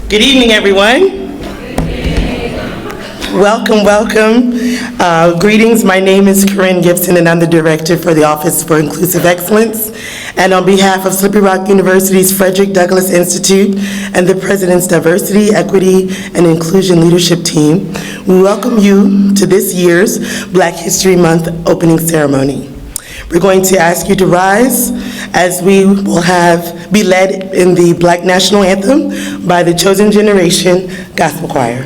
Good evening, everyone. Welcome, welcome. Greetings, my name is Corinne Gibson and I'm the Director for the Office for Inclusive Excellence. And on behalf of Slippery Rock University's Frederick Douglass Institute and the President's Diversity, Equity, and Inclusion Leadership Team, we welcome you to this year's Black History Month opening ceremony. We're going to ask you to rise as we will be led in the Black National Anthem by the Chosen Generation Gospel Choir.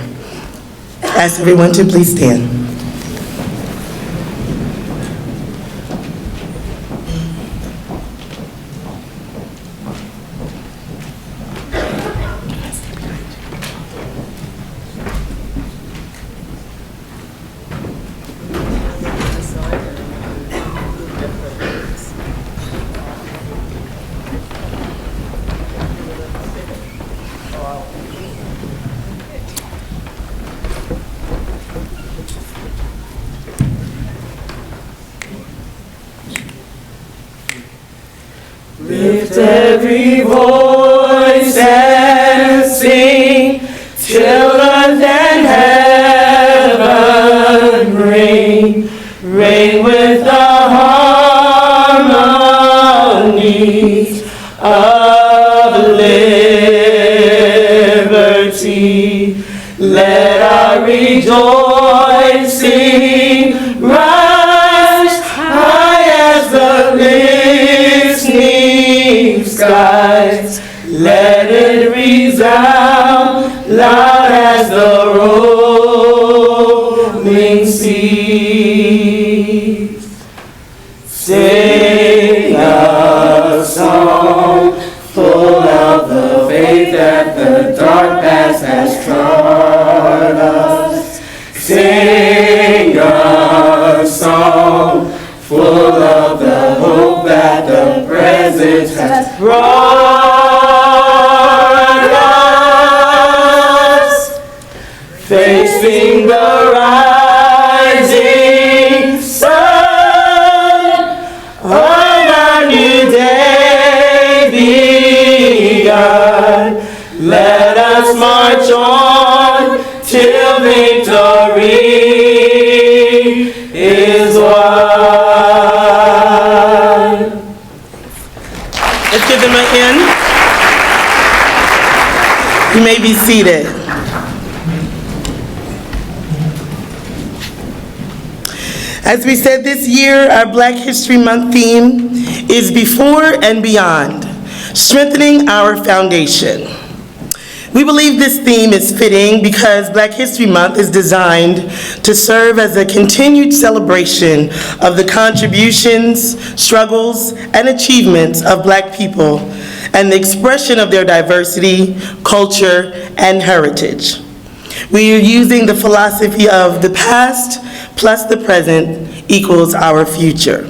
Ask everyone to please stand. Lift every voice and sing, children and heaven ring, ring with the harmonies of liberty. Let our rejoicing rise high as the listening skies. Let it resound loud as the rolling seas. Sing a song full of the faith that the dark past has taught us. Sing a song full of the hope that the present has brought us. Facing the rising sun of our new day begun. Let us march on till victory is won. Let's give them a hand. You may be seated. As we said this year, our Black History Month theme is Before and Beyond, Strengthening Our Foundation. We believe this theme is fitting because Black History Month is designed to serve as a continued celebration of the contributions, struggles, and achievements of Black people and the expression of their diversity, culture, and heritage. We are using the philosophy of the past plus the present equals our future.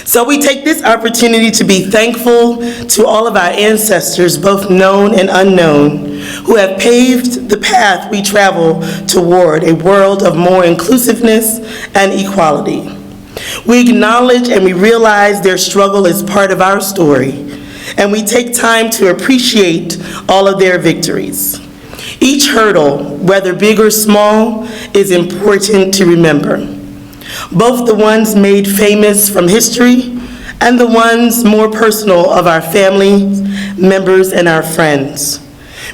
So we take this opportunity to be thankful to all of our ancestors, both known and unknown, who have paved the path we travel toward a world of more inclusiveness and equality. We acknowledge and we realize their struggle is part of our story, and we take time to appreciate all of their victories. Each hurdle, whether big or small, is important to remember. Both the ones made famous from history and the ones more personal of our family members and our friends,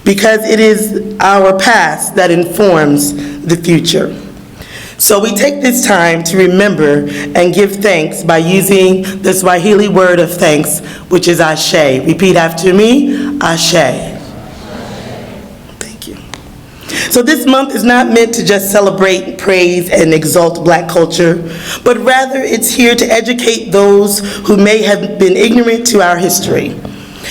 because it is our past that informs the future. So we take this time to remember and give thanks by using the Swahili word of thanks, which is Ashe. Repeat after me, Ashe. So this month is not meant to just celebrate, praise, and exalt Black culture, but rather it's here to educate those who may have been ignorant to our history.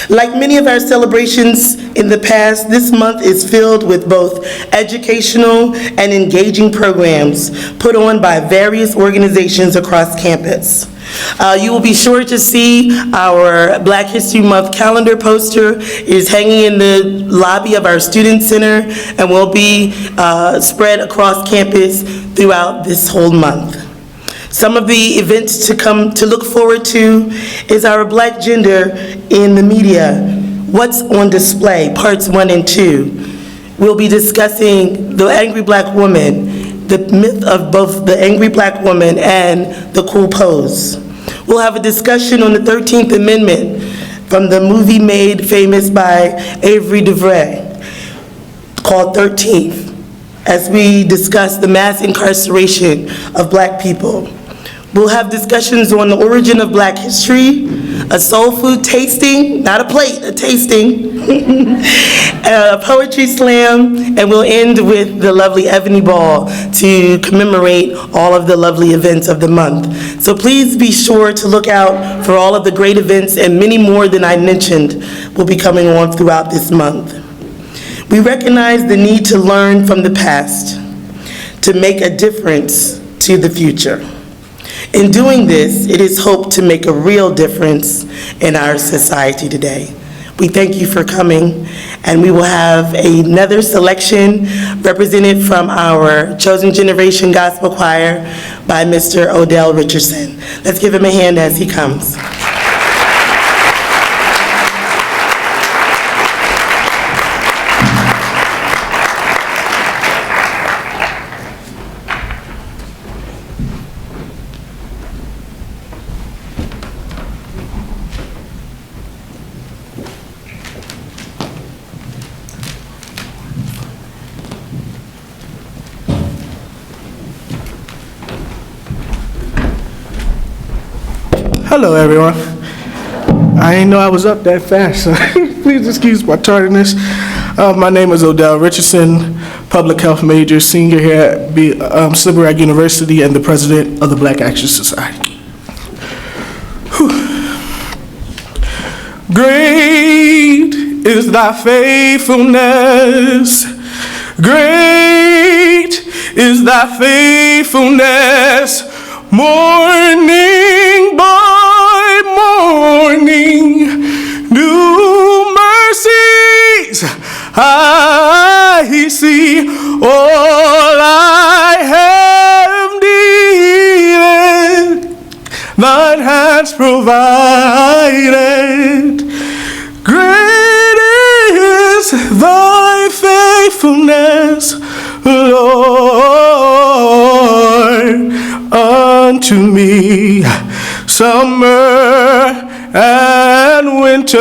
Like many of our celebrations in the past, this month is filled with both educational and engaging programs put on by various organizations across campus. You will be sure to see our Black History Month calendar poster is hanging in the lobby of our Student Center and will be spread across campus throughout this whole month. Some of the events to look forward to is our Black Gender in the Media, What's on Display, Parts 1 and 2. We'll be discussing the angry black woman, the myth of both the angry black woman and the cool pose. We'll have a discussion on the 13th Amendment from the movie made famous by Avery DeVray called 13th, as we discuss the mass incarceration of black people. We'll have discussions on the origin of black history, a soul food tasting, not a plate, a tasting, a poetry slam, and we'll end with the lovely Ebony Ball to commemorate all of the lovely events of the month. So please be sure to look out for all of the great events, and many more than I mentioned will be coming on throughout this month. We recognize the need to learn from the past to make a difference to the future. In doing this, it is hoped to make a real difference in our society today. We thank you for coming, and we will have another selection represented from our Chosen Generation Gospel Choir by Mr. Odell Richardson. Let's give him a hand as he comes. Hello, everyone. I didn't know I was up that fast, so please excuse my tardiness. My name is Odell Richardson, public health major, senior here at Slippery University, and the president of the Black Action Society. Whew. Great is thy faithfulness. Great is thy faithfulness. Morning by morning, new mercies I see. All I have needed, thine hands provided. Great is thy faithfulness, Lord, unto me. Summer and winter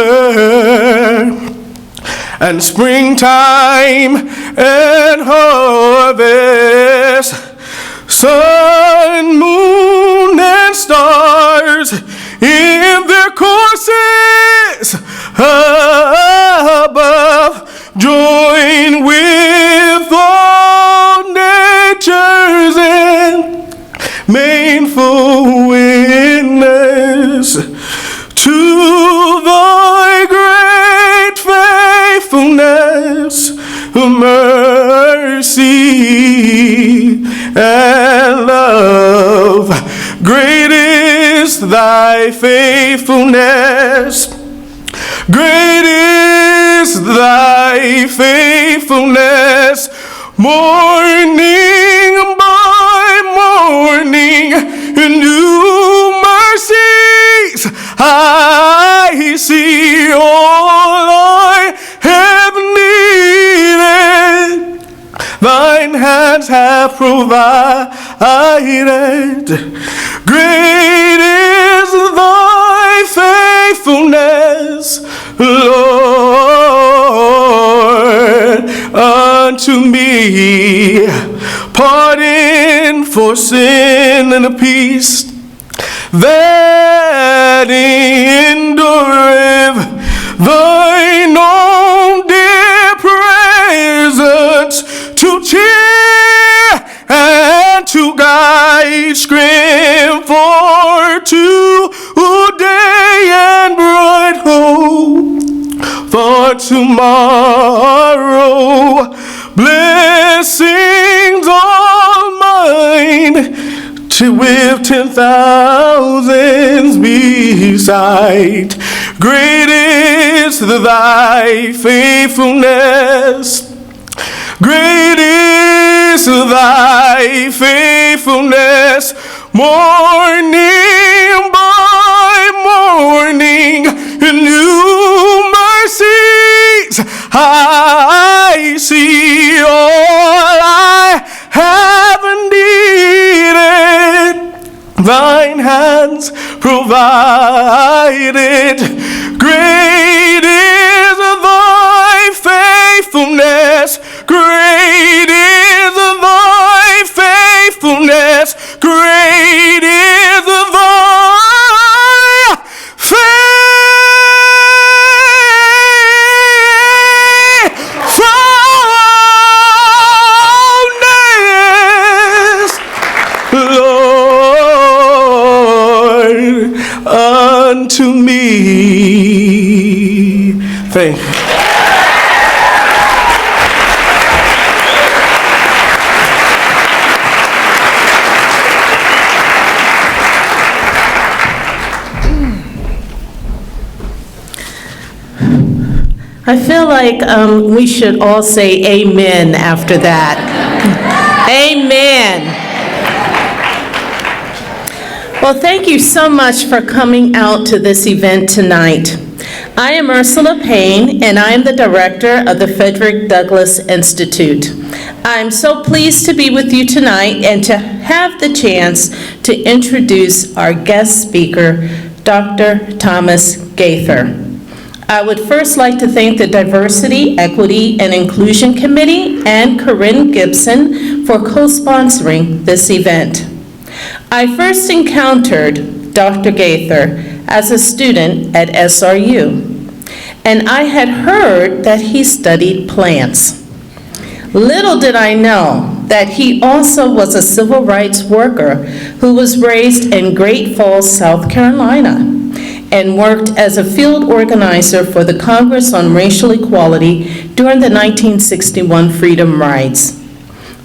and springtime and harvest, sun, moon, and stars in their courses above join with all nature's and mainful witness to thy great faithfulness, mercy, and love. Great is thy faithfulness. Great is thy faithfulness. Morning by morning, new mercies I see. All I have needed, thine hands have provided. Great is thy faithfulness, Lord, unto me. Pardon for sin and a peace that endureth, thine own dear presence to cheer and to guide, strength for today and bright hope for tomorrow. Blessings all mine, with 10,000s beside. Great is thy faithfulness. Great is thy faithfulness. Morning by morning, new mercy provided. Great is thy faithfulness. Great is thy faithfulness. Great is thy faithfulness, Lord, unto me. Thank you. I feel like we should all say amen after that. Amen. Well, thank you so much for coming out to this event tonight. I am Ursula Payne, and I am the director of the Frederick Douglass Institute. I'm so pleased to be with you tonight and to have the chance to introduce our guest speaker, Dr. Thomas Gaither. I would first like to thank the Diversity, Equity, and Inclusion Committee and Corinne Gibson for co-sponsoring this event. I first encountered Dr. Gaither as a student at SRU, and I had heard that he studied plants. Little did I know that he also was a civil rights worker who was raised in Great Falls, South Carolina, and worked as a field organizer for the Congress on Racial Equality during the 1961 Freedom Rides.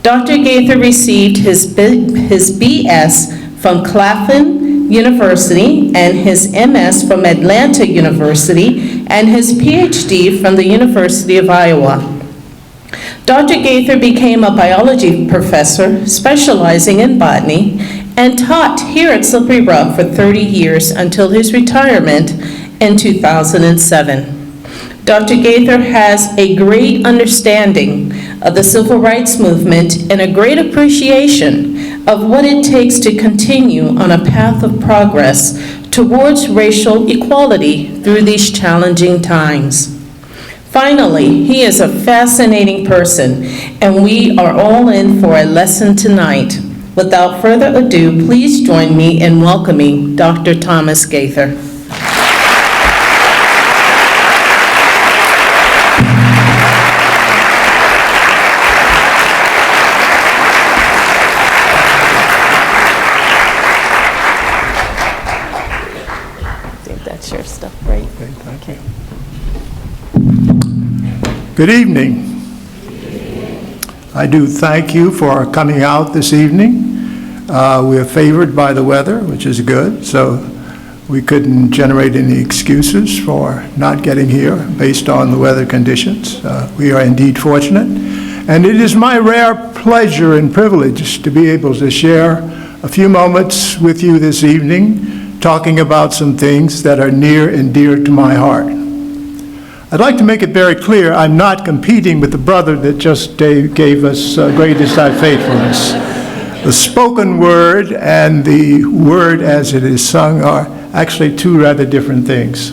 Dr. Gaither received his BS from Claflin University and his MS from Atlanta University and his PhD from the University of Iowa. Dr. Gaither became a biology professor specializing in botany and taught here at Slippery Rock for 30 years until his retirement in 2007. Dr. Gaither has a great understanding of the civil rights movement and a great appreciation of what it takes to continue on a path of progress towards racial equality through these challenging times. Finally, he is a fascinating person, and we are all in for a lesson tonight. Without further ado, please join me in welcoming Dr. Thomas Gaither. I think that's your stuff, right? Thank you. Good evening. I do thank you for coming out this evening. We are favored by the weather, which is good, so we couldn't generate any excuses for not getting here based on the weather conditions. We are indeed fortunate, and it is my rare pleasure and privilege to be able to share a few moments with you this evening, talking about some things that are near and dear to my heart. I'd like to make it very clear, I'm not competing with the brother that just gave us Great is Thy Faithfulness. The spoken word and the word as it is sung are actually two rather different things.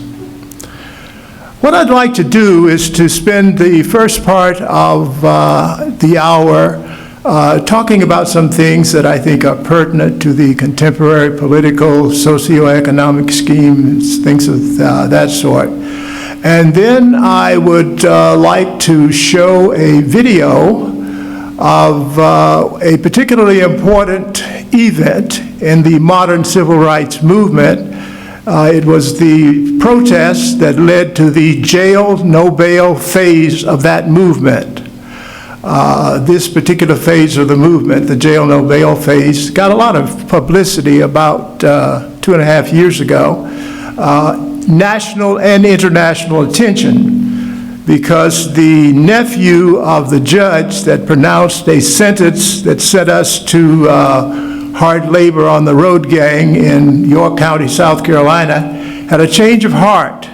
What I'd like to do is to spend the first part of the hour talking about some things that I think are pertinent to the contemporary political, socioeconomic schemes, things of that sort. And then I would like to show a video of a particularly important event in the modern civil rights movement. It was the protest that led to the jail, no bail phase of that movement. This particular phase of the movement, the jail, no bail phase, got a lot of publicity about 2.5 years ago. National and international attention, because the nephew of the judge that pronounced a sentence that set us to hard labor on the road gang in York County, South Carolina, had a change of heart.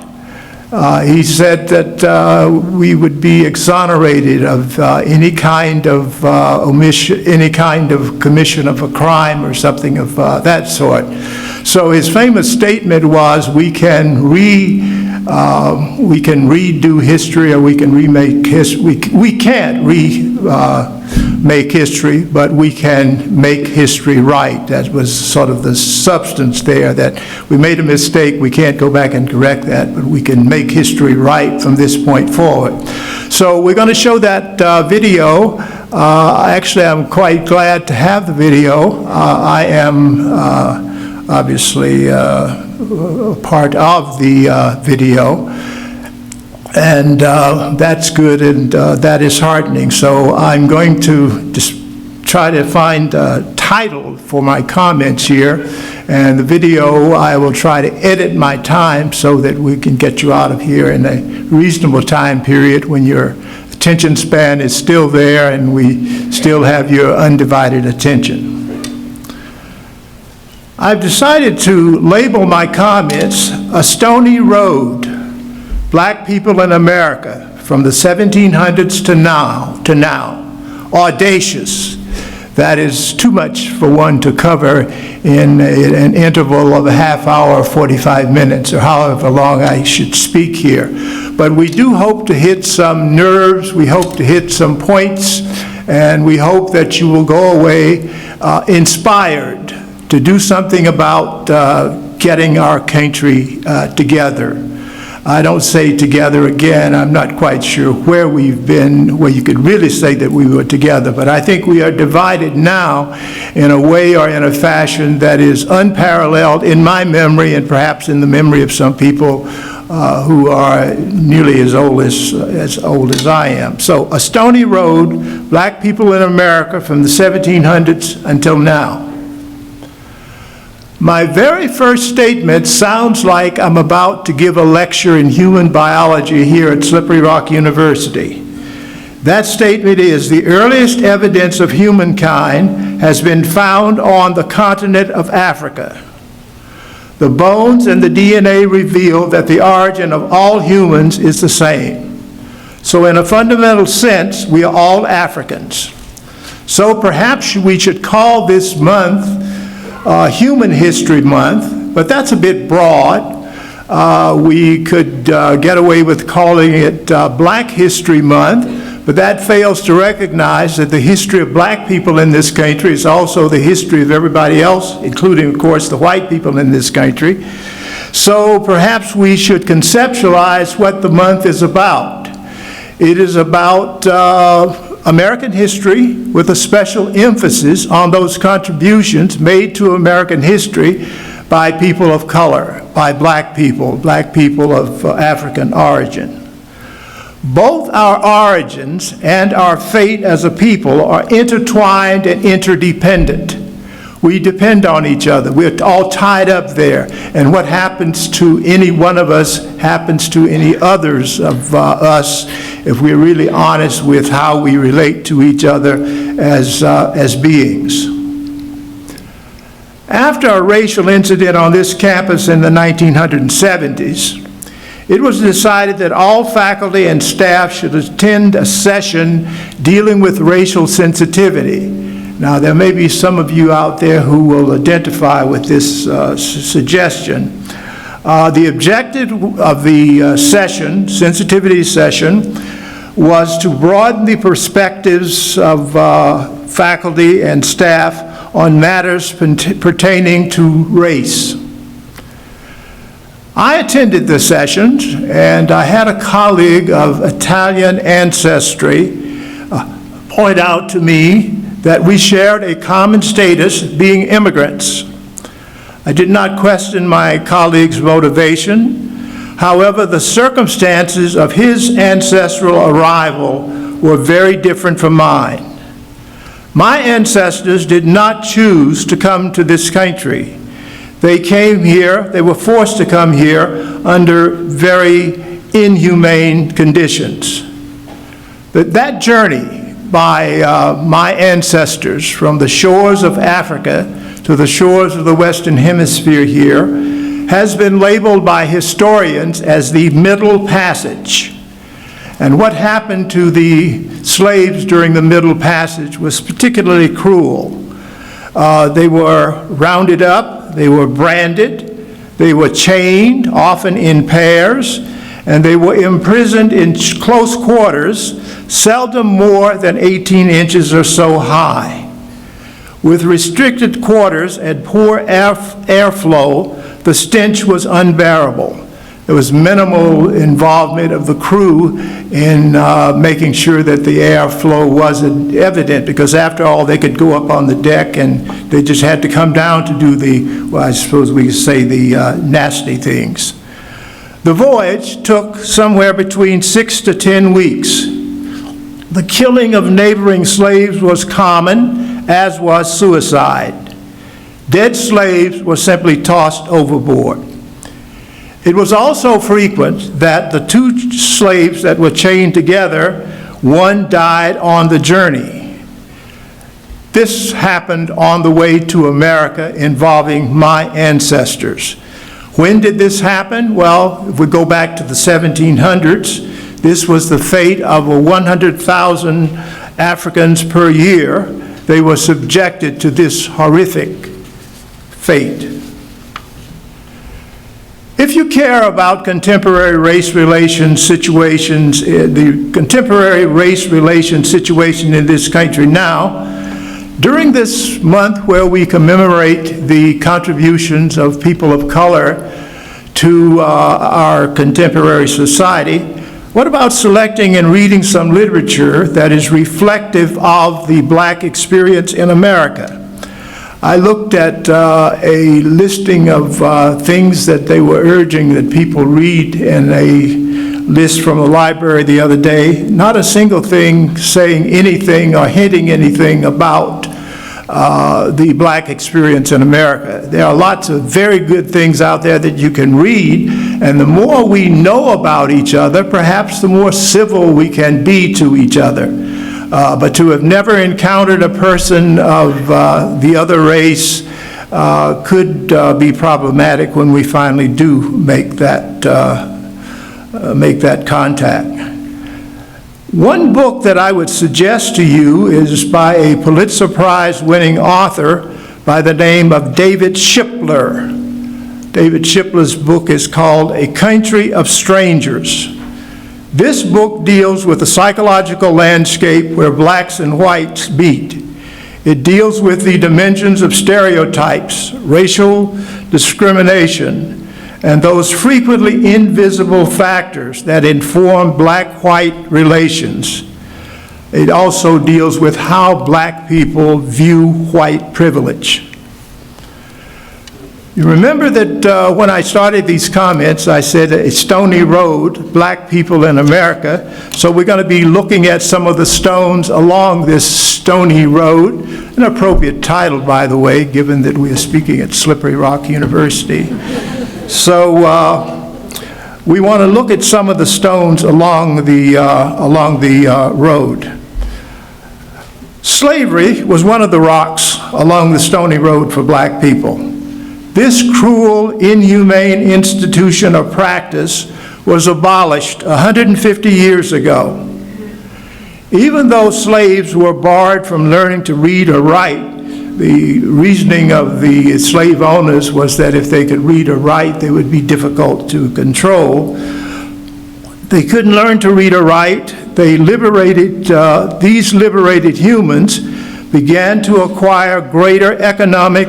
He said that we would be exonerated of any kind of omission, any kind of commission of a crime or something of that sort. So his famous statement was, we can redo history, or we can remake history. We can't make history, but we can make history right. That was sort of the substance there, that we made a mistake, we can't go back and correct that, but we can make history right from this point forward. So we're going to show that video. Actually, I'm quite glad to have the video. I am obviously part of the video, and that's good, and that is heartening. So I'm going to just try to find a title for my comments here, and the video, I will try to edit my time so that we can get you out of here in a reasonable time period when your attention span is still there and we still have your undivided attention. I've decided to label my comments "A Stony Road, Black People in America from the 1700s to now, audacious." That is too much for one to cover in an interval of a half hour or 45 minutes, or however long I should speak here. But we do hope to hit some nerves, we hope to hit some points, and we hope that you will go away inspired to do something about getting our country together. I don't say together again. I'm not quite sure where we've been, where you could really say that we were together, but I think we are divided now in a way or in a fashion that is unparalleled in my memory, and perhaps in the memory of some people who are nearly as old as I am. So, "A Stony Road, Black People in America from the 1700s until now." My very first statement sounds like I'm about to give a lecture in human biology here at Slippery Rock University. That statement is, the earliest evidence of humankind has been found on the continent of Africa. The bones and the DNA reveal that the origin of all humans is the same. So in a fundamental sense, we are all Africans. So perhaps we should call this month Human History Month, but that's a bit broad. We could get away with calling it Black History Month, but that fails to recognize that the history of black people in this country is also the history of everybody else, including, of course, the white people in this country. So perhaps we should conceptualize what the month is about. It is about American history, with a special emphasis on those contributions made to American history by people of color, by black people of African origin. Both our origins and our fate as a people are intertwined and interdependent. We depend on each other. We're all tied up there. And what happens to any one of us happens to any others of us, if we're really honest with how we relate to each other as beings. After a racial incident on this campus in the 1970s, it was decided that all faculty and staff should attend a session dealing with racial sensitivity. Now, there may be some of you out there who will identify with this suggestion. The objective of the session, sensitivity session, was to broaden the perspectives of faculty and staff on matters pertaining to race. I attended the sessions, and I had a colleague of Italian ancestry point out to me that we shared a common status, being immigrants. I did not question my colleague's motivation. However, the circumstances of his ancestral arrival were very different from mine. My ancestors did not choose to come to this country. They came here, they were forced to come here under very inhumane conditions. But that journey by my ancestors from the shores of Africa to the shores of the Western Hemisphere here has been labeled by historians as the Middle Passage. And what happened to the slaves during the Middle Passage was particularly cruel. They were rounded up, They were branded, they were chained, often in pairs, and they were imprisoned in close quarters, seldom more than 18 inches or so high. With restricted quarters and poor airflow, the stench was unbearable. There was minimal involvement of the crew in making sure that the airflow wasn't evident, because after all, they could go up on the deck and they just had to come down to do the, well, I suppose we could say the nasty things. The voyage took somewhere between 6 to 10 weeks. The killing of neighboring slaves was common, as was suicide. Dead slaves were simply tossed overboard. It was also frequent that the two slaves that were chained together, one died on the journey. This happened on the way to America involving my ancestors. When did this happen? Well, if we go back to the 1700s, this was the fate of 100,000 Africans per year. They were subjected to this horrific fate. If you care about contemporary race relations situations, the contemporary race relations situation in this country now, during this month where we commemorate the contributions of people of color to our contemporary society, what about selecting and reading some literature that is reflective of the Black experience in America? I looked at a listing of things that they were urging that people read in a list from the library the other day. Not a single thing saying anything or hinting anything about the Black experience in America. There are lots of very good things out there that you can read, and the more we know about each other, perhaps the more civil we can be to each other. But to have never encountered a person of the other race could be problematic when we finally do make that contact. One book that I would suggest to you is by a Pulitzer Prize-winning author by the name of David Shipler. David Shipler's book is called A Country of Strangers. This book deals with the psychological landscape where blacks and whites meet. It deals with the dimensions of stereotypes, racial discrimination, and those frequently invisible factors that inform black-white relations. It also deals with how black people view white privilege. You remember that when I started these comments, I said a stony road, black people in America. So we're going to be looking at some of the stones along this stony road, an appropriate title, by the way, given that we are speaking at Slippery Rock University. So we want to look at some of the stones along the road. Slavery was one of the rocks along the stony road for black people. This cruel, inhumane institution of practice was abolished 150 years ago. Even though slaves were barred from learning to read or write, the reasoning of the slave owners was that if they could read or write, they would be difficult to control. They couldn't learn to read or write. They liberated, these liberated humans began to acquire greater economic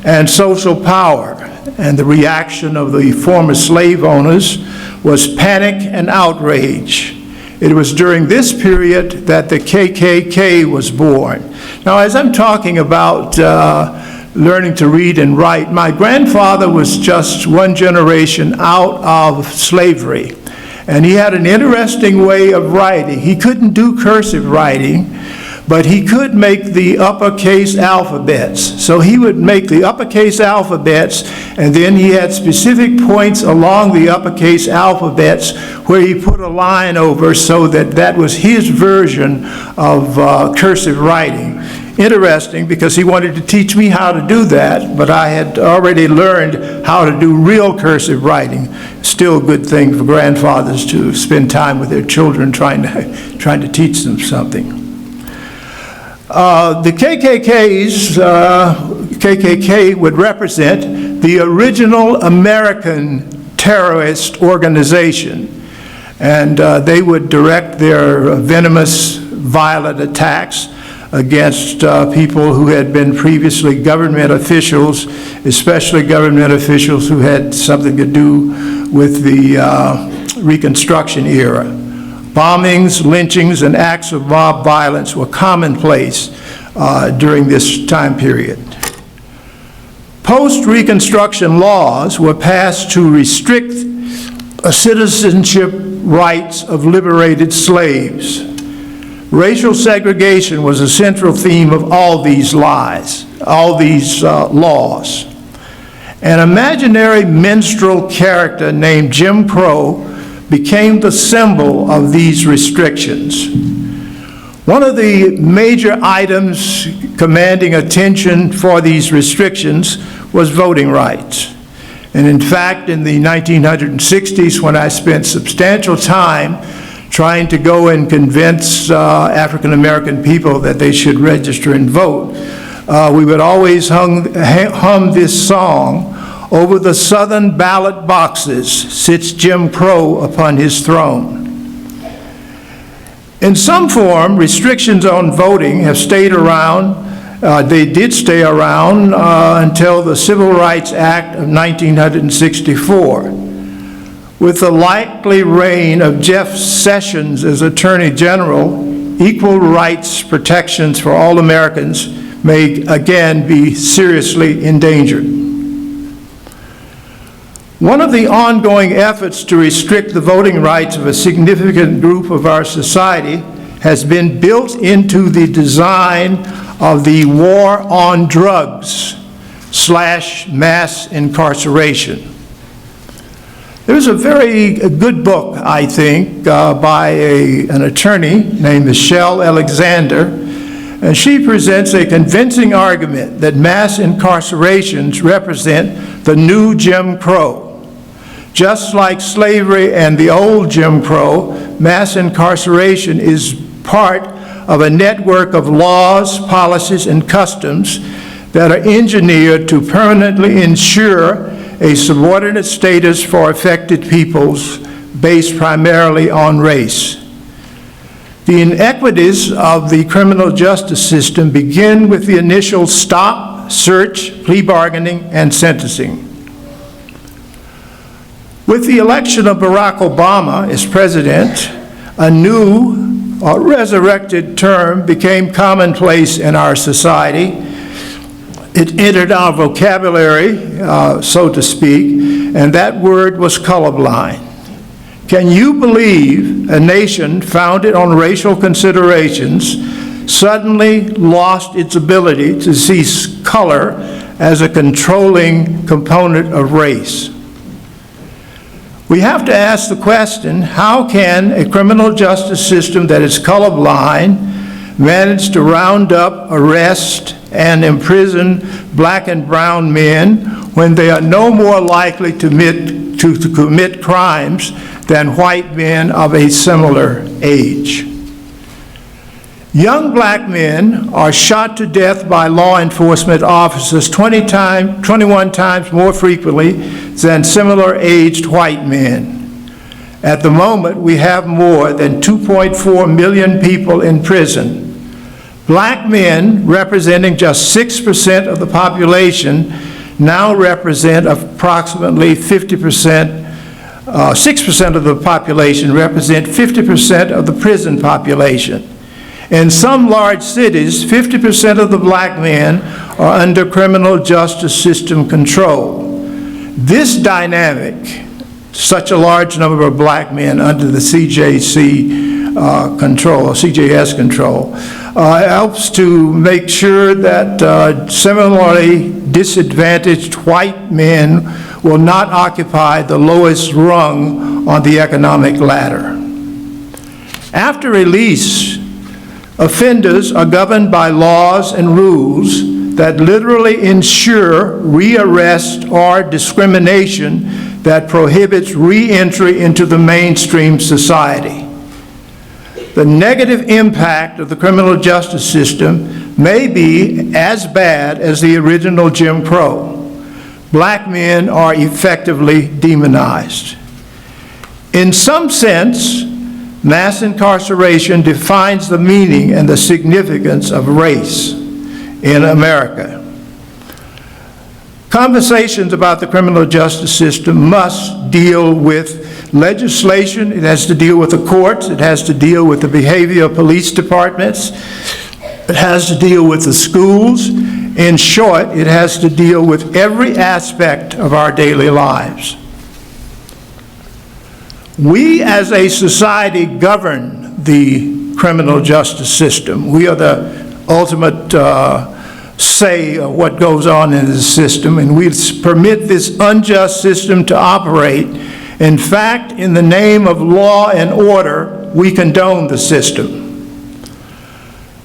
and social power, and the reaction of the former slave owners was panic and outrage. It was during this period that the KKK was born. Now, as I'm talking about learning to read and write, my grandfather was just one generation out of slavery, and he had an interesting way of writing. He couldn't do cursive writing, but he could make the uppercase alphabets. So he would make the uppercase alphabets, and then he had specific points along the uppercase alphabets where he put a line over so that that was his version of cursive writing. Interesting, because he wanted to teach me how to do that, but I had already learned how to do real cursive writing. Still a good thing for grandfathers to spend time with their children trying to teach them something. The KKK's KKK would represent the original American terrorist organization. And they would direct their venomous, violent attacks against people who had been previously government officials, especially government officials who had something to do with the Reconstruction era. Bombings, lynchings, and acts of mob violence were commonplace during this time period. Post-Reconstruction laws were passed to restrict citizenship rights of liberated slaves. Racial segregation was a central theme of all these laws. An imaginary minstrel character named Jim Crow became the symbol of these restrictions. One of the major items commanding attention for these restrictions was voting rights. And in fact, in the 1960s, when I spent substantial time trying to go and convince African American people that they should register and vote, we would always hum this song, "Over the Southern ballot boxes sits Jim Crow upon his throne." In some form, restrictions on voting have stayed around. They did stay around until the Civil Rights Act of 1964. With the likely reign of Jeff Sessions as Attorney General, equal rights protections for all Americans may again be seriously endangered. One of the ongoing efforts to restrict the voting rights of a significant group of our society has been built into the design of the war on drugs / mass incarceration. There's a very good book, I think, by an attorney named Michelle Alexander, and she presents a convincing argument that mass incarcerations represent the new Jim Crow. Just like slavery and the old Jim Crow, mass incarceration is part of a network of laws, policies, and customs that are engineered to permanently ensure a subordinate status for affected peoples based primarily on race. The inequities of the criminal justice system begin with the initial stop, search, plea bargaining, and sentencing. With the election of Barack Obama as president, a new or resurrected term became commonplace in our society. It entered our vocabulary, so to speak, and that word was colorblind. Can you believe a nation founded on racial considerations suddenly lost its ability to see color as a controlling component of race? We have to ask the question, how can a criminal justice system that is colorblind manage to round up, arrest, and imprison black and brown men when they are no more likely to commit crimes than white men of a similar age? Young black men are shot to death by law enforcement officers 21 times more frequently than similar-aged white men. At the moment, we have more than 2.4 million people in prison. Black men, representing just 6% of the population, now represent approximately 50%. 6% of the population represent 50% of the prison population. In some large cities, 50% of the black men are under criminal justice system control. This dynamic, such a large number of black men under the CJS control, helps to make sure that similarly disadvantaged white men will not occupy the lowest rung on the economic ladder. After release, offenders are governed by laws and rules that literally ensure rearrest or discrimination that prohibits re-entry into the mainstream society. The negative impact of the criminal justice system may be as bad as the original Jim Crow. Black men are effectively demonized. In some sense, mass incarceration defines the meaning and the significance of race in America. Conversations about the criminal justice system must deal with legislation. It has to deal with the courts. It has to deal with the behavior of police departments. It has to deal with the schools. In short, it has to deal with every aspect of our daily lives. We as a society govern the criminal justice system. We are the ultimate say of what goes on in the system, and we permit this unjust system to operate. In fact, in the name of law and order, we condone the system.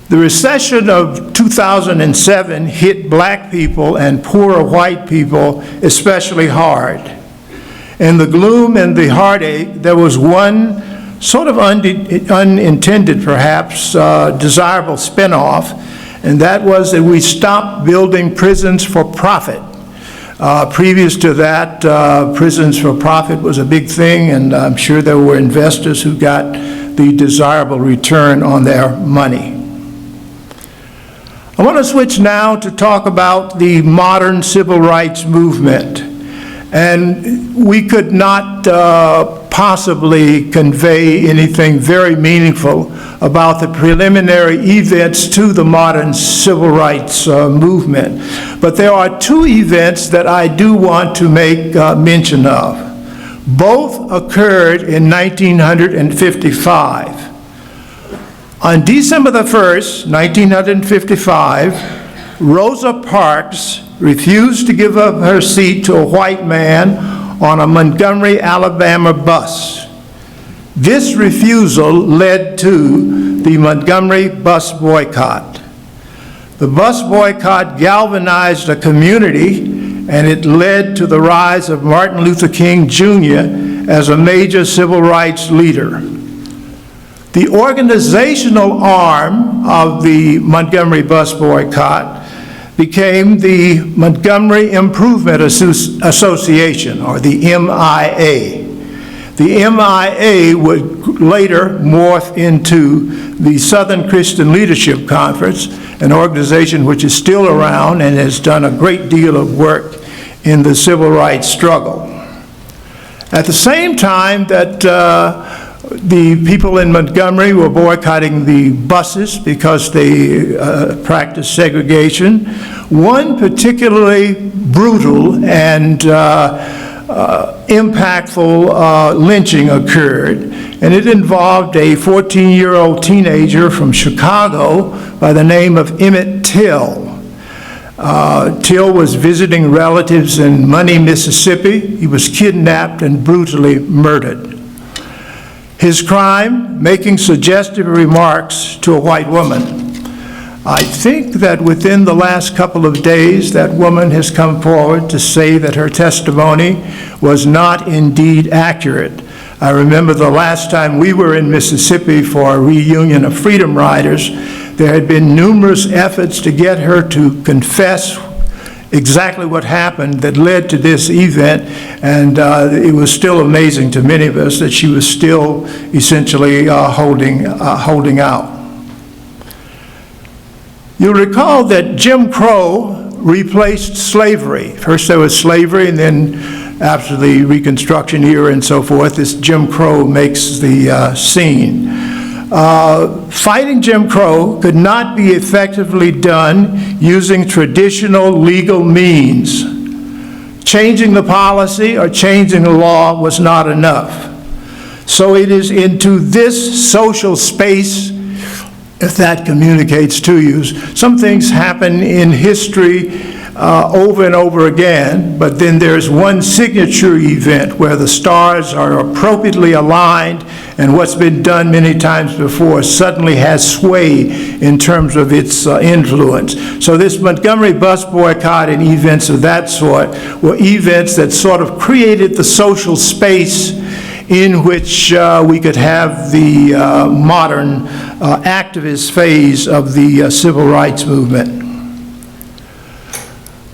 The recession of 2007 hit black people and poorer white people especially hard. In the gloom and the heartache, there was one sort of unintended, perhaps, desirable spinoff, and that was that we stopped building prisons for profit. Previous to that, prisons for profit was a big thing, and I'm sure there were investors who got the desirable return on their money. I want to switch now to talk about the modern civil rights movement. And we could not possibly convey anything very meaningful about the preliminary events to the modern civil rights movement. But there are two events that I do want to make mention of. Both occurred in 1955. On December the 1st, 1955, Rosa Parks refused to give up her seat to a white man on a Montgomery, Alabama bus. This refusal led to the Montgomery bus boycott. The bus boycott galvanized a community, and it led to the rise of Martin Luther King Jr. as a major civil rights leader. The organizational arm of the Montgomery bus boycott became the Montgomery Improvement Association, or the MIA. The MIA would later morph into the Southern Christian Leadership Conference, an organization which is still around and has done a great deal of work in the civil rights struggle. At the same time that the people in Montgomery were boycotting the buses because they practiced segregation, one particularly brutal and impactful lynching occurred, and it involved a 14-year-old teenager from Chicago by the name of Emmett Till. Till was visiting relatives in Money, Mississippi. He was kidnapped and brutally murdered. His crime, making suggestive remarks to a white woman. I think that within the last couple of days, that woman has come forward to say that her testimony was not indeed accurate. I remember the last time we were in Mississippi for a reunion of Freedom Riders, there had been numerous efforts to get her to confess exactly what happened that led to this event, and it was still amazing to many of us that she was still essentially holding out. You'll recall that Jim Crow replaced slavery. First there was slavery, and then after the Reconstruction era and so forth, this Jim Crow makes the scene. Fighting Jim Crow could not be effectively done using traditional legal means. Changing the policy or changing the law was not enough. So it is into this social space, if that communicates to you. Some things happen in history over and over again, but then there's one signature event where the stars are appropriately aligned, and what's been done many times before suddenly has sway in terms of its influence. So this Montgomery bus boycott and events of that sort were events that sort of created the social space in which we could have the modern activist phase of the civil rights movement.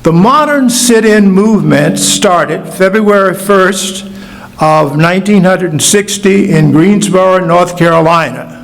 The modern sit-in movement started February 1st of 1960 in Greensboro, North Carolina.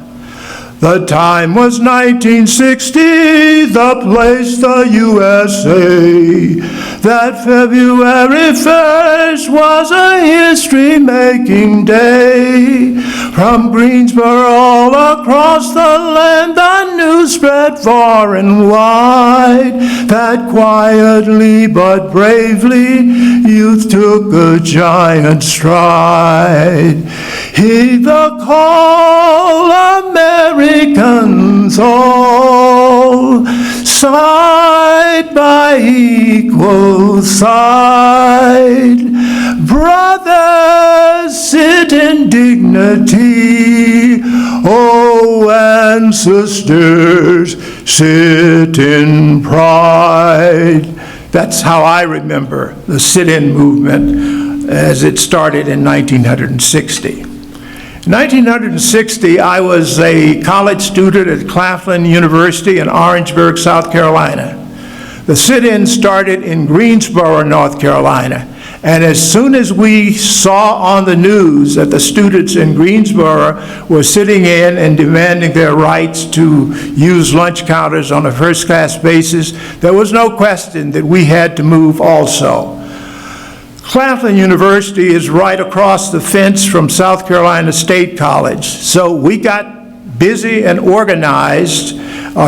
The time was 1960, the place the USA. That February 1st was a history-making day. From Greensboro all across the land, the news spread far and wide, that quietly but bravely youth took a giant stride. Heed the call, Americans all, side by equal side. Brothers, sit in dignity, oh, and sisters, sit in pride. That's how I remember the sit-in movement as it started in 1960. In 1960, I was a college student at Claflin University in Orangeburg, South Carolina. The sit-in started in Greensboro, North Carolina. And as soon as we saw on the news that the students in Greensboro were sitting in and demanding their rights to use lunch counters on a first-class basis, there was no question that we had to move also. Claflin University is right across the fence from South Carolina State College. So we got busy and organized,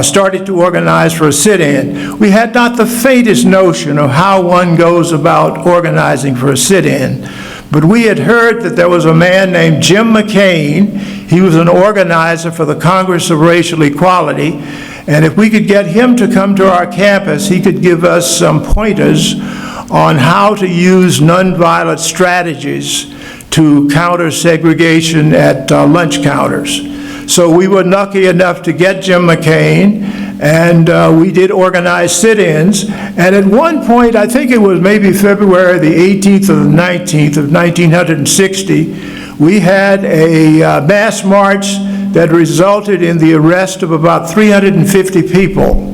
started to organize for a sit-in. We had not the faintest notion of how one goes about organizing for a sit-in, but we had heard that there was a man named Jim McCain. He was an organizer for the Congress of Racial Equality, and if we could get him to come to our campus, he could give us some pointers on how to use nonviolent strategies to counter segregation at lunch counters. So we were lucky enough to get Jim McCain, and we did organize sit-ins. And at one point, I think it was maybe February the 18th or the 19th of 1960, we had a mass march that resulted in the arrest of about 350 people.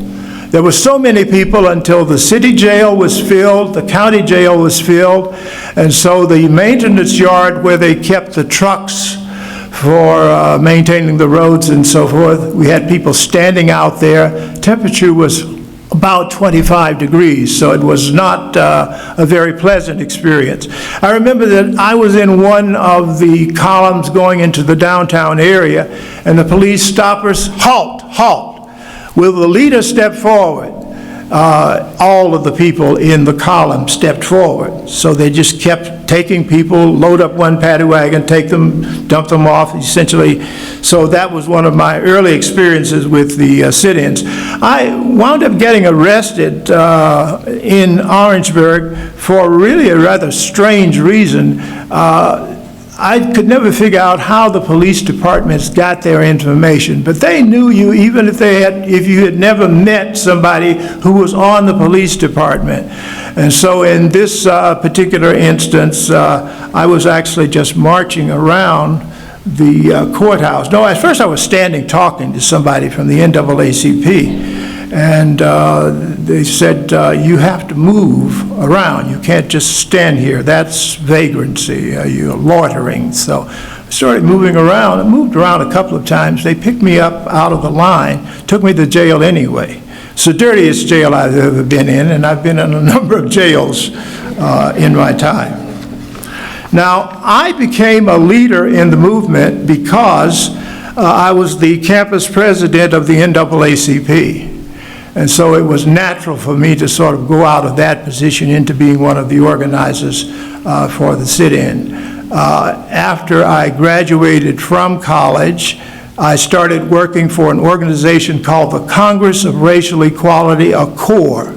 There were so many people until the city jail was filled, the county jail was filled, and so the maintenance yard where they kept the trucks for maintaining the roads and so forth, we had people standing out there. Temperature was about 25 degrees, so it was not a very pleasant experience. I remember that I was in one of the columns going into the downtown area, and the police stopped us, halt, halt. Will the leader step forward? All of the people in the column stepped forward. So they just kept taking people, load up one paddy wagon, take them, dump them off, essentially. So that was one of my early experiences with the sit-ins. I wound up getting arrested in Orangeburg for really a rather strange reason. I could never figure out how the police departments got their information, but they knew you even if you had never met somebody who was on the police department. And so in this particular instance, I was actually just marching around the courthouse. No, at first I was standing talking to somebody from the NAACP. And they said, you have to move around. You can't just stand here. That's vagrancy. You're loitering. So I started moving around. I moved around a couple of times. They picked me up out of the line, took me to jail anyway. It's the dirtiest jail I've ever been in, and I've been in a number of jails in my time. Now, I became a leader in the movement because I was the campus president of the NAACP. And so it was natural for me to sort of go out of that position into being one of the organizers for the sit-in. After I graduated from college, I started working for an organization called the Congress of Racial Equality, a CORE.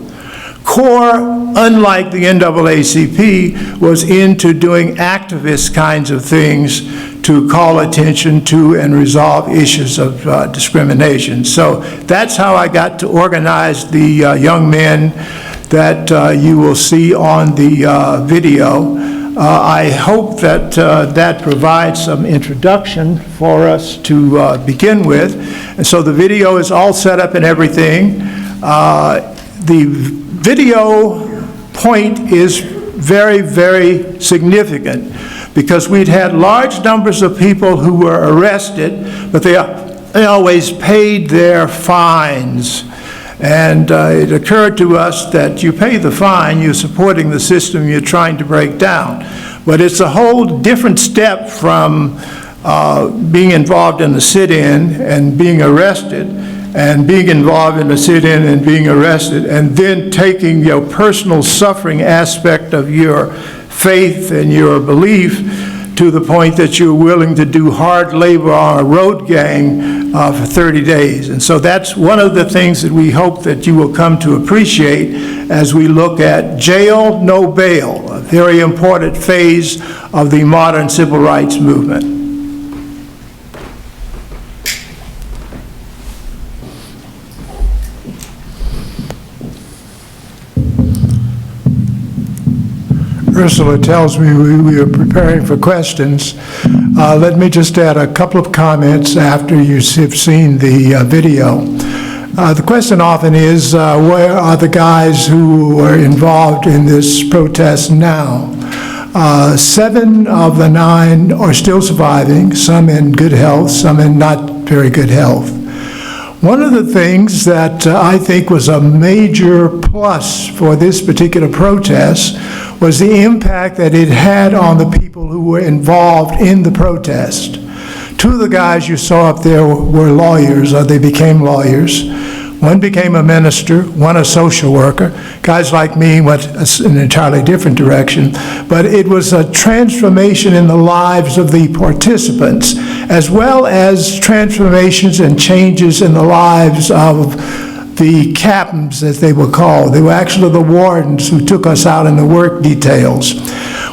CORE, unlike the NAACP, was into doing activist kinds of things to call attention to and resolve issues of discrimination. So that's how I got to organize the young men that you will see on the video. I hope that that provides some introduction for us to begin with. And so the video is all set up and everything. The video point is very, very significant because we'd had large numbers of people who were arrested, but they always paid their fines. And it occurred to us that you pay the fine, you're supporting the system you're trying to break down. But it's a whole different step from being involved in the sit-in and being arrested, and being involved in a sit-in and being arrested, and then taking your personal suffering aspect of your faith and your belief to the point that you're willing to do hard labor on a road gang for 30 days. And so that's one of the things that we hope that you will come to appreciate as we look at jail, no bail, a very important phase of the modern civil rights movement. Ursula tells me we are preparing for questions. Let me just add a couple of comments after you have seen the video. The question often is, where are the guys who were involved in this protest now? 7 of the 9 are still surviving, some in good health, some in not very good health. One of the things that I think was a major plus for this particular protest was the impact that it had on the people who were involved in the protest. 2 of the guys you saw up there were lawyers, or they became lawyers. One became a minister, one a social worker. Guys like me went in an entirely different direction, but it was a transformation in the lives of the participants, as well as transformations and changes in the lives of the captains, as they were called. They were actually the wardens who took us out in the work details.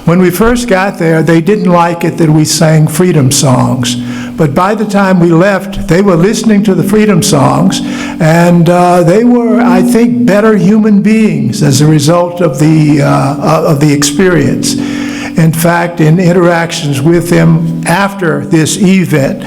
When we first got there, they didn't like it that we sang freedom songs. But by the time we left, they were listening to the freedom songs, and they were, I think, better human beings as a result of the experience. In fact, in interactions with them after this event,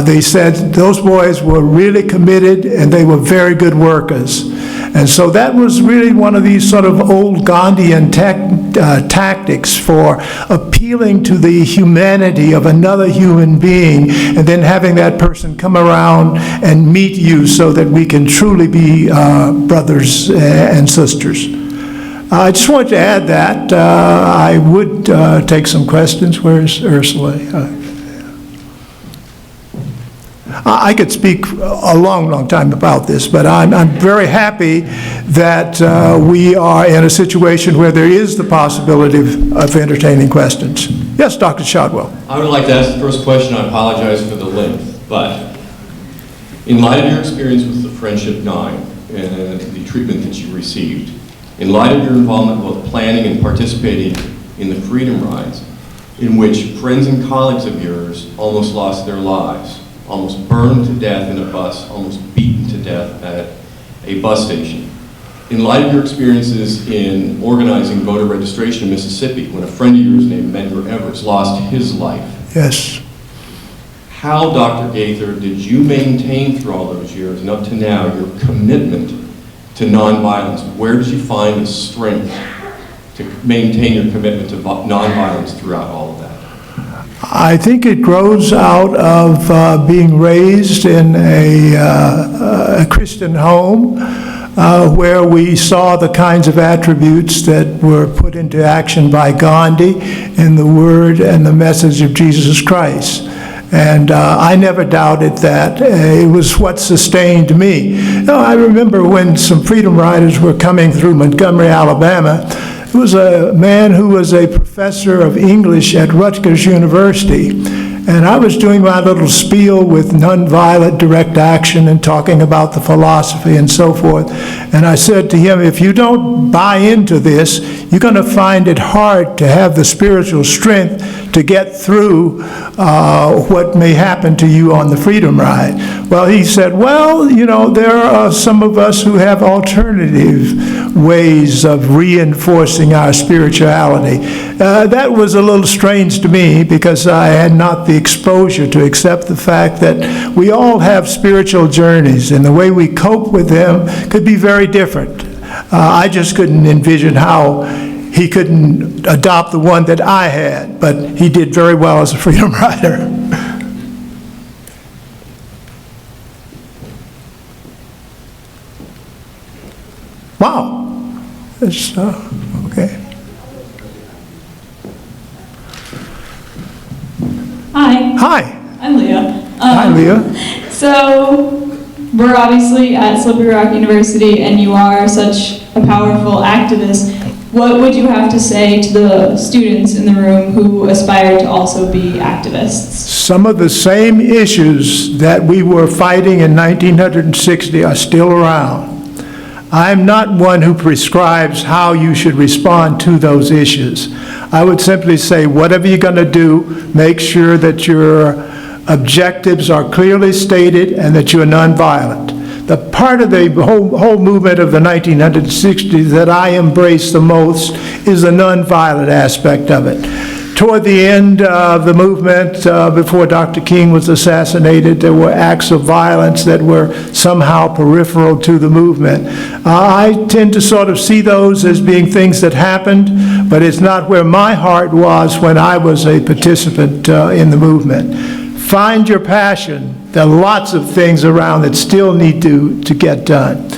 they said those boys were really committed and they were very good workers. And so that was really one of these sort of old Gandhian tactics for appealing to the humanity of another human being and then having that person come around and meet you so that we can truly be brothers and sisters. I just wanted to add that. I would take some questions. Where's Ursula? I could speak a long time about this, but I'm very happy that we are in a situation where there is the possibility of entertaining questions. Yes, Dr. Shotwell. I would like to ask the first question. I apologize for the length, but in light of your experience with the Friendship 9 and the treatment that you received, in light of your involvement both planning and participating in the Freedom Rides, in which friends and colleagues of yours almost lost their lives, almost burned to death in a bus, almost beaten to death at a bus station. In light of your experiences in organizing voter registration in Mississippi, when a friend of yours named Medgar Evers lost his life. Yes. How, Dr. Gaither, did you maintain through all those years and up to now your commitment to nonviolence? Where did you find the strength to maintain your commitment to nonviolence throughout all of that? I think it grows out of being raised in a Christian home where we saw the kinds of attributes that were put into action by Gandhi in the word and the message of Jesus Christ. And I never doubted that. It was what sustained me. I remember when some Freedom Riders were coming through Montgomery, Alabama. It was a man who was a professor of English at Rutgers University. And I was doing my little spiel with nonviolent direct action and talking about the philosophy and so forth. And I said to him, if you don't buy into this, you're going to find it hard to have the spiritual strength to get through what may happen to you on the Freedom Ride? Well, he said, well, you know, there are some of us who have alternative ways of reinforcing our spirituality. That was a little strange to me because I had not the exposure to accept the fact that we all have spiritual journeys, and the way we cope with them could be very different. I just couldn't envision how he couldn't adopt the one that I had, but he did very well as a Freedom Rider. Wow. That's, okay. Hi. Hi. I'm Leah. Hi, Leah. So, we're obviously at Slippery Rock University, and you are such a powerful activist. What would you have to say to the students in the room who aspire to also be activists? Some of the same issues that we were fighting in 1960 are still around. I'm not one who prescribes how you should respond to those issues. I would simply say, whatever you're going to do, make sure that your objectives are clearly stated and that you're nonviolent. The part of the whole movement of the 1960s that I embrace the most is the nonviolent aspect of it. Toward the end of the movement, before Dr. King was assassinated, there were acts of violence that were somehow peripheral to the movement. I tend to sort of see those as being things that happened, but it's not where my heart was when I was a participant in the movement. Find your passion. There are lots of things around that still need to get done.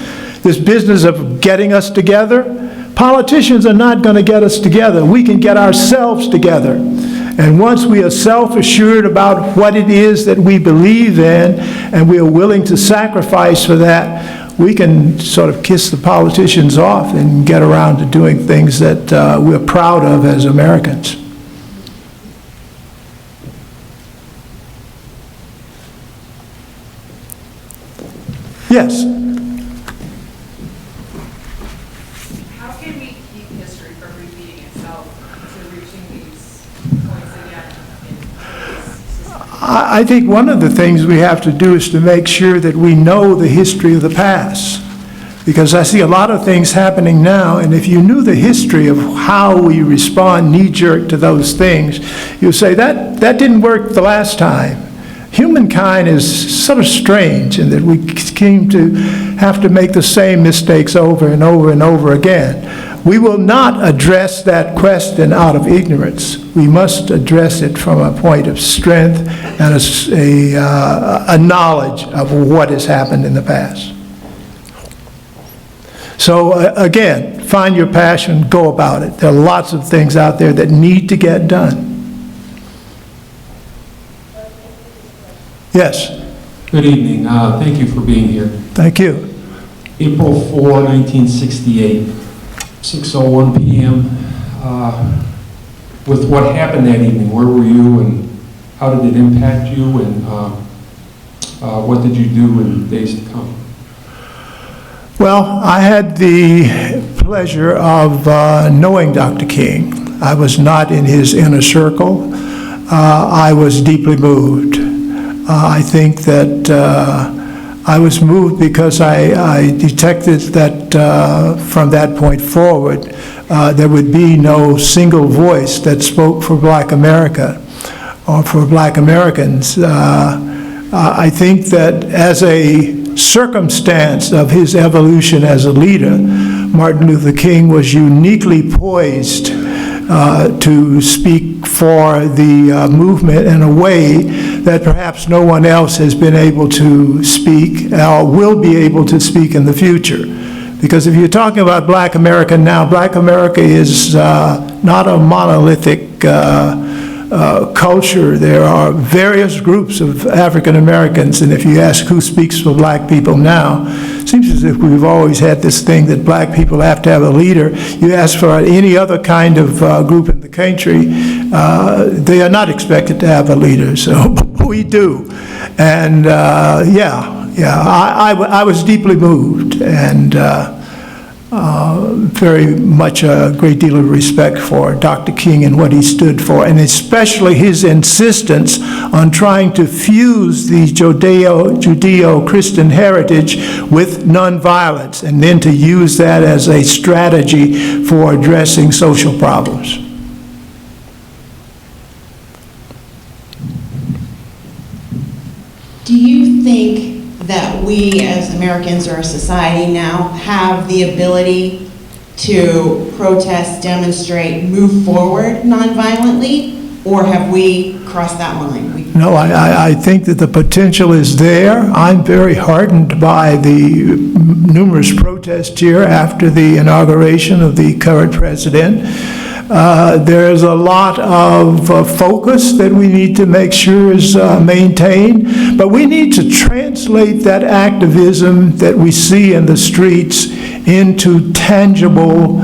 This business of getting us together, politicians are not going to get us together. We can get ourselves together. And once we are self-assured about what it is that we believe in, and we are willing to sacrifice for that, we can sort of kiss the politicians off and get around to doing things that we're proud of as Americans. Yes. How can we keep history from repeating itself to reaching these points again in this system? I think one of the things we have to do is to make sure that we know the history of the past. Because I see a lot of things happening now, and if you knew the history of how we respond knee-jerk to those things, you'll say, that didn't work the last time. Humankind is sort of strange in that we seem to have to make the same mistakes over and over and over again. We will not address that question out of ignorance. We must address it from a point of strength and a knowledge of what has happened in the past. So again, find your passion, go about it. There are lots of things out there that need to get done. Yes. Good evening. Thank you for being here. Thank you. April 4, 1968, 6:01 p.m. With what happened that evening, where were you and how did it impact you, and what did you do in days to come? Well, I had the pleasure of knowing Dr. King. I was not in his inner circle. I was deeply moved. I think that I was moved because I detected that from that point forward, there would be no single voice that spoke for Black America or for Black Americans. I think that as a circumstance of his evolution as a leader, Martin Luther King was uniquely poised to speak for the movement in a way that perhaps no one else has been able to speak or will be able to speak in the future. Because if you're talking about Black America now, Black America is not a monolithic culture. There are various groups of African Americans, and if you ask who speaks for Black people now, it seems as if we've always had this thing that Black people have to have a leader. You ask for any other kind of group in the country, they are not expected to have a leader, so we do. And I was deeply moved, and very much a great deal of respect for Dr. King and what he stood for, and especially his insistence on trying to fuse the Judeo-Christian heritage with nonviolence, and then to use that as a strategy for addressing social problems. Do you think that we as Americans or a society now have the ability to protest, demonstrate, move forward nonviolently, or have we crossed that line? No, I think that the potential is there. I'm very heartened by the numerous protests here after the inauguration of the current president. There's a lot of focus that we need to make sure is maintained, but we need to translate that activism that we see in the streets into tangible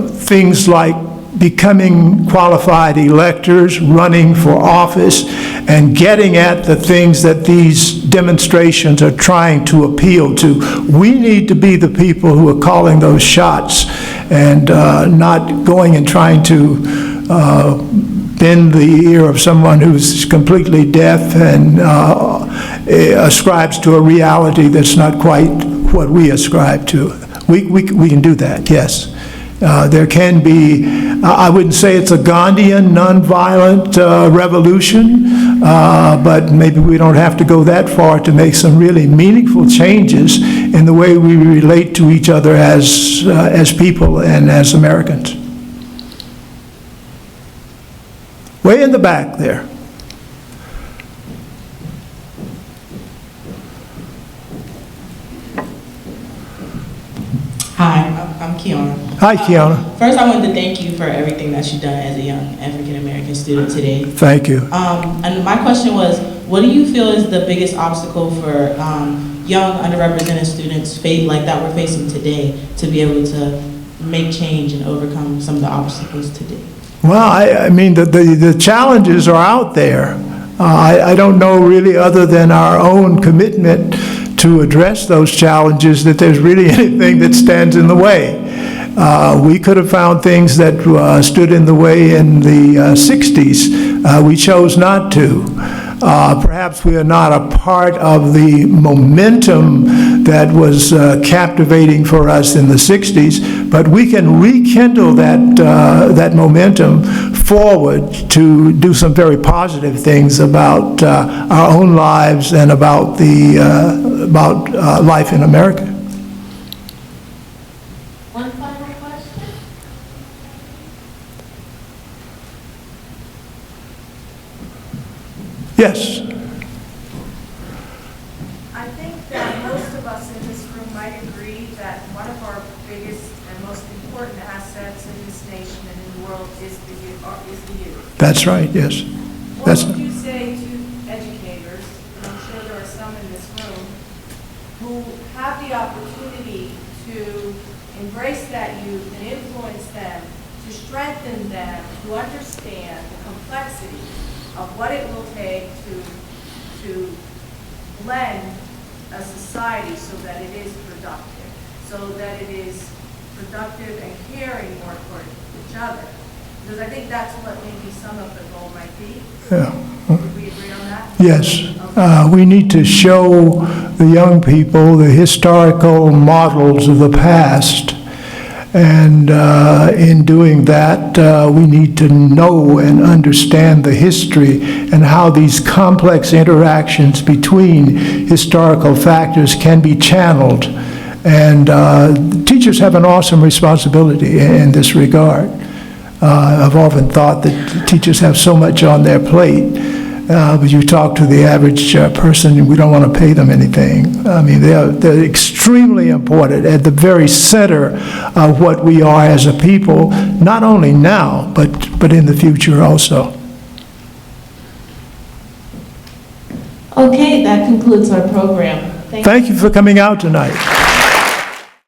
things like becoming qualified electors, running for office, and getting at the things that these demonstrations are trying to appeal to. We need to be the people who are calling those shots and not going and trying to bend the ear of someone who's completely deaf and ascribes to a reality that's not quite what we ascribe to. We can do that, yes. There can be, I wouldn't say it's a Gandhian nonviolent revolution, but maybe we don't have to go that far to make some really meaningful changes in the way we relate to each other as people and as Americans. Way in the back there. Hi, I'm Kiana. Hi, Kiana. First, I wanted to thank you for everything that you've done as a young African-American student today. Thank you. And my question was, what do you feel is the biggest obstacle for young, underrepresented students like that we're facing today to be able to make change and overcome some of the obstacles today? Well, I mean, the challenges are out there. I don't know really, other than our own commitment to address those challenges, that there's really anything that stands in the way. We could have found things that stood in the way in the 60s. We chose not to. Perhaps we are not a part of the momentum that was captivating for us in the 60s, but we can rekindle that momentum forward to do some very positive things about our own lives and about life in America. One final question? Yes. I think that most of us in this room might agree that one of our biggest and most important assets in this nation and in the world is the youth. That's right, yes. What would you say to educators, and I'm sure there are some in this room, who have the opportunity to embrace that youth and influence them, to strengthen them, to understand the complexity of what it will take to blend a society so that it is productive, so that it is productive and caring more toward each other? Because I think that's what maybe some of the goal might be. Yeah. Would we agree on that? Yes. We need to show the young people the historical models of the past. And in doing that, we need to know and understand the history and how these complex interactions between historical factors can be channeled. And teachers have an awesome responsibility in this regard. I've often thought that teachers have so much on their plate, but you talk to the average person, we don't want to pay them anything. I mean, they're extremely important, at the very center of what we are as a people, not only now, but in the future also. Okay, that concludes our program. Thank you for coming out tonight.